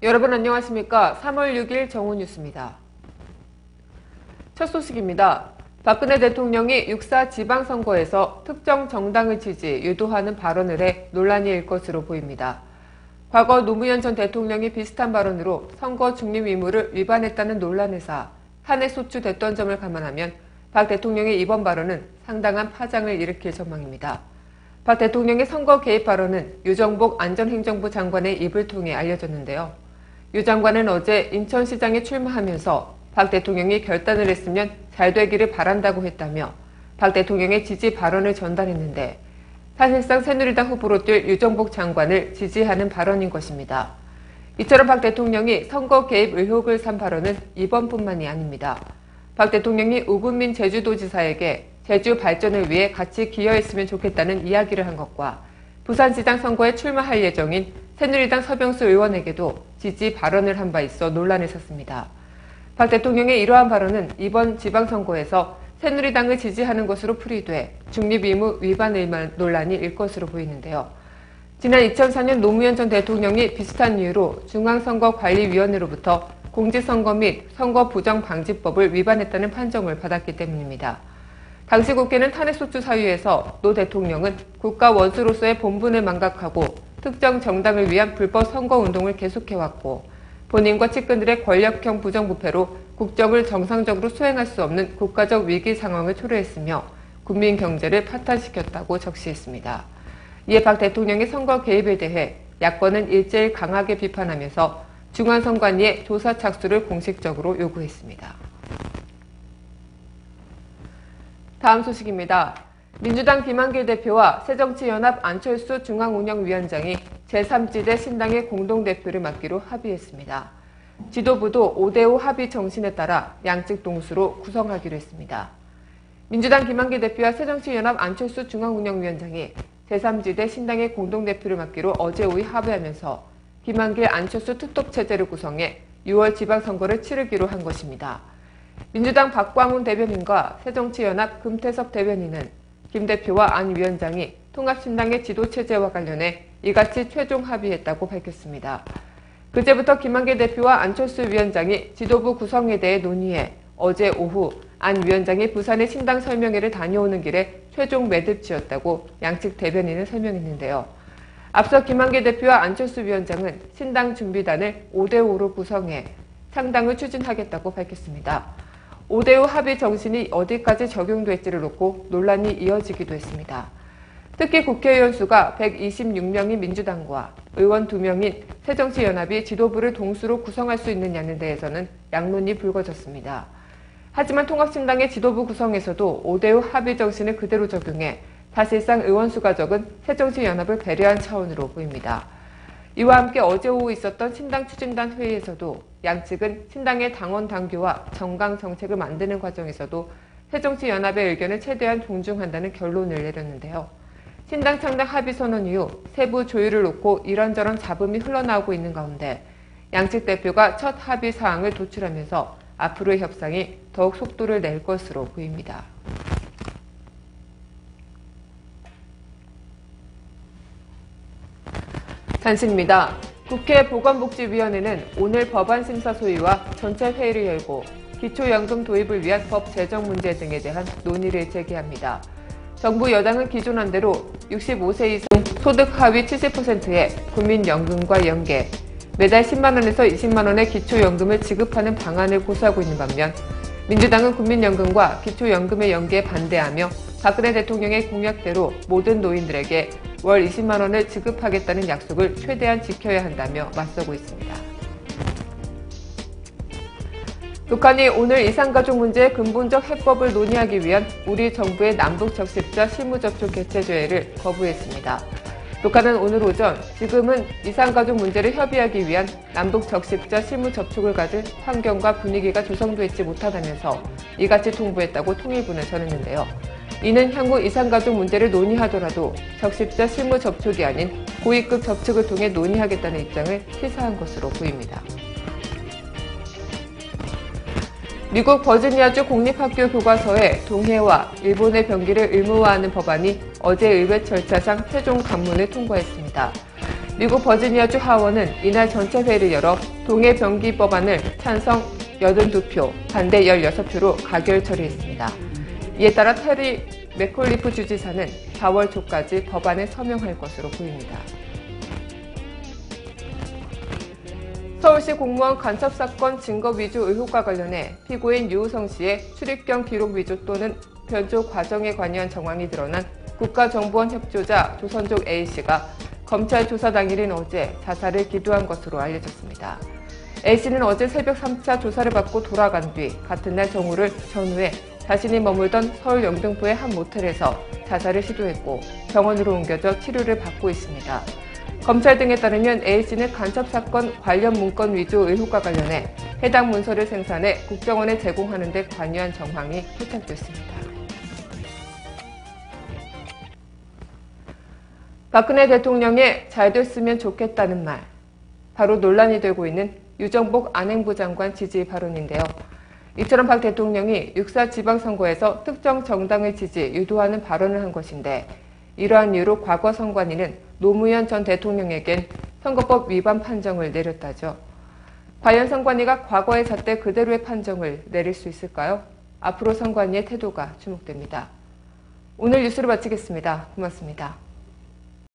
여러분 안녕하십니까? 3월 6일 정오뉴스입니다. 첫 소식입니다. 박근혜 대통령이 6.4 지방선거에서 특정 정당을 지지, 유도하는 발언을 해 논란이 일 것으로 보입니다. 과거 노무현 전 대통령이 비슷한 발언으로 선거 중립 의무를 위반했다는 논란에서 한해 소추됐던 점을 감안하면 박 대통령의 이번 발언은 상당한 파장을 일으킬 전망입니다. 박 대통령의 선거 개입 발언은 유정복 안전행정부 장관의 입을 통해 알려졌는데요. 유 장관은 어제 인천시장에 출마하면서 박 대통령이 결단을 했으면 잘 되기를 바란다고 했다며 박 대통령의 지지 발언을 전달했는데 사실상 새누리당 후보로 뛸 유정복 장관을 지지하는 발언인 것입니다. 이처럼 박 대통령이 선거 개입 의혹을 산 발언은 이번뿐만이 아닙니다. 박 대통령이 우금민 제주도지사에게 제주 발전을 위해 같이 기여했으면 좋겠다는 이야기를 한 것과 부산시장 선거에 출마할 예정인 새누리당 서병수 의원에게도 지지 발언을 한 바 있어 논란을 샀습니다. 박 대통령의 이러한 발언은 이번 지방선거에서 새누리당을 지지하는 것으로 풀이돼 중립의무 위반 논란이 일 것으로 보이는데요. 지난 2004년 노무현 전 대통령이 비슷한 이유로 중앙선거관리위원회로부터 공직선거 및 선거부정방지법을 위반했다는 판정을 받았기 때문입니다. 당시 국회는 탄핵소추 사유에서 노 대통령은 국가 원수로서의 본분을 망각하고 특정 정당을 위한 불법 선거운동을 계속해왔고 본인과 측근들의 권력형 부정부패로 국정을 정상적으로 수행할 수 없는 국가적 위기 상황을 초래했으며 국민 경제를 파탄시켰다고 적시했습니다. 이에 박 대통령의 선거 개입에 대해 야권은 일제히 강하게 비판하면서 중앙선관위에 조사 착수를 공식적으로 요구했습니다. 다음 소식입니다. 민주당 김한길 대표와 새정치연합 안철수 중앙운영위원장이 제3지대 신당의 공동대표를 맡기로 합의했습니다. 지도부도 5대5 합의 정신에 따라 양측 동수로 구성하기로 했습니다. 민주당 김한길 대표와 새정치연합 안철수 중앙운영위원장이 제3지대 신당의 공동대표를 맡기로 어제 오후 합의하면서 김한길 안철수 투톱체제를 구성해 6월 지방선거를 치르기로 한 것입니다. 민주당 박광훈 대변인과 새정치연합 금태섭 대변인은 김 대표와 안 위원장이 통합신당의 지도체제와 관련해 이같이 최종 합의했다고 밝혔습니다. 그제부터 김한길 대표와 안철수 위원장이 지도부 구성에 대해 논의해 어제 오후 안 위원장이 부산의 신당 설명회를 다녀오는 길에 최종 매듭지었다고 양측 대변인은 설명했는데요. 앞서 김한길 대표와 안철수 위원장은 신당 준비단을 5대5로 구성해 창당을 추진하겠다고 밝혔습니다. 5대5 합의 정신이 어디까지 적용될지를 놓고 논란이 이어지기도 했습니다. 특히 국회의원 수가 126명인 민주당과 의원 2명인 새정치연합이 지도부를 동수로 구성할 수 있느냐는 데에서는 양론이 불거졌습니다. 하지만 통합신당의 지도부 구성에서도 5대5 합의 정신을 그대로 적용해 사실상 의원 수가 적은 새정치연합을 배려한 차원으로 보입니다. 이와 함께 어제 오후 있었던 신당 추진단 회의에서도 양측은 신당의 당원 당규와 정강 정책을 만드는 과정에서도 새정치연합의 의견을 최대한 존중한다는 결론을 내렸는데요. 신당 창당 합의 선언 이후 세부 조율을 놓고 이런저런 잡음이 흘러나오고 있는 가운데 양측 대표가 첫 합의 사항을 도출하면서 앞으로의 협상이 더욱 속도를 낼 것으로 보입니다. 단신입니다. 국회 보건복지위원회는 오늘 법안 심사 소위와 전체 회의를 열고 기초연금 도입을 위한 법 제정 문제 등에 대한 논의를 재개합니다. 정부 여당은 기존안 대로 65세 이상 소득 하위 70%의 국민연금과 연계, 매달 10만원에서 20만원의 기초연금을 지급하는 방안을 고수하고 있는 반면 민주당은 국민연금과 기초연금의 연계에 반대하며 박근혜 대통령의 공약대로 모든 노인들에게 월 20만원을 지급하겠다는 약속을 최대한 지켜야 한다며 맞서고 있습니다. 북한이 오늘 이산가족 문제의 근본적 해법을 논의하기 위한 우리 정부의 남북 적십자 실무접촉 개최 조회를 거부했습니다. 북한은 오늘 오전 지금은 이산가족 문제를 협의하기 위한 남북 적십자 실무 접촉을 가질 환경과 분위기가 조성되어 있지 못하다면서 이같이 통보했다고 통일부는 전했는데요. 이는 향후 이산가족 문제를 논의하더라도 적십자 실무 접촉이 아닌 고위급 접촉을 통해 논의하겠다는 입장을 시사한 것으로 보입니다. 미국 버지니아주 공립학교 교과서에 동해와 일본의 병기를 의무화하는 법안이 어제 의회 절차상 최종 관문을 통과했습니다. 미국 버지니아주 하원은 이날 전체 회의를 열어 동해 병기 법안을 찬성 82표, 반대 16표로 가결 처리했습니다. 이에 따라 테리 맥콜리프 주지사는 4월 초까지 법안에 서명할 것으로 보입니다. 서울시 공무원 간첩 사건 증거 위조 의혹과 관련해 피고인 유우성 씨의 출입경 기록 위조 또는 변조 과정에 관여한 정황이 드러난 국가정보원 협조자 조선족 A씨가 검찰 조사 당일인 어제 자살을 기도한 것으로 알려졌습니다. A씨는 어제 새벽 3차 조사를 받고 돌아간 뒤 같은 날 정오를 전후에 자신이 머물던 서울 영등포의 한 모텔에서 자살을 시도했고 병원으로 옮겨져 치료를 받고 있습니다. 검찰 등에 따르면 A씨는 간첩 사건 관련 문건 위조 의혹과 관련해 해당 문서를 생산해 국정원에 제공하는 데 관여한 정황이 포착됐습니다. 박근혜 대통령의 잘 됐으면 좋겠다는 말, 바로 논란이 되고 있는 유정복 안행부 장관 지지 발언인데요. 이처럼 박 대통령이 6.4 지방선거에서 특정 정당을 지지, 유도하는 발언을 한 것인데 이러한 이유로 과거 선관위는 노무현 전 대통령에겐 선거법 위반 판정을 내렸다죠. 과연 선관위가 과거의 잣대 그대로의 판정을 내릴 수 있을까요? 앞으로 선관위의 태도가 주목됩니다. 오늘 뉴스를 마치겠습니다. 고맙습니다.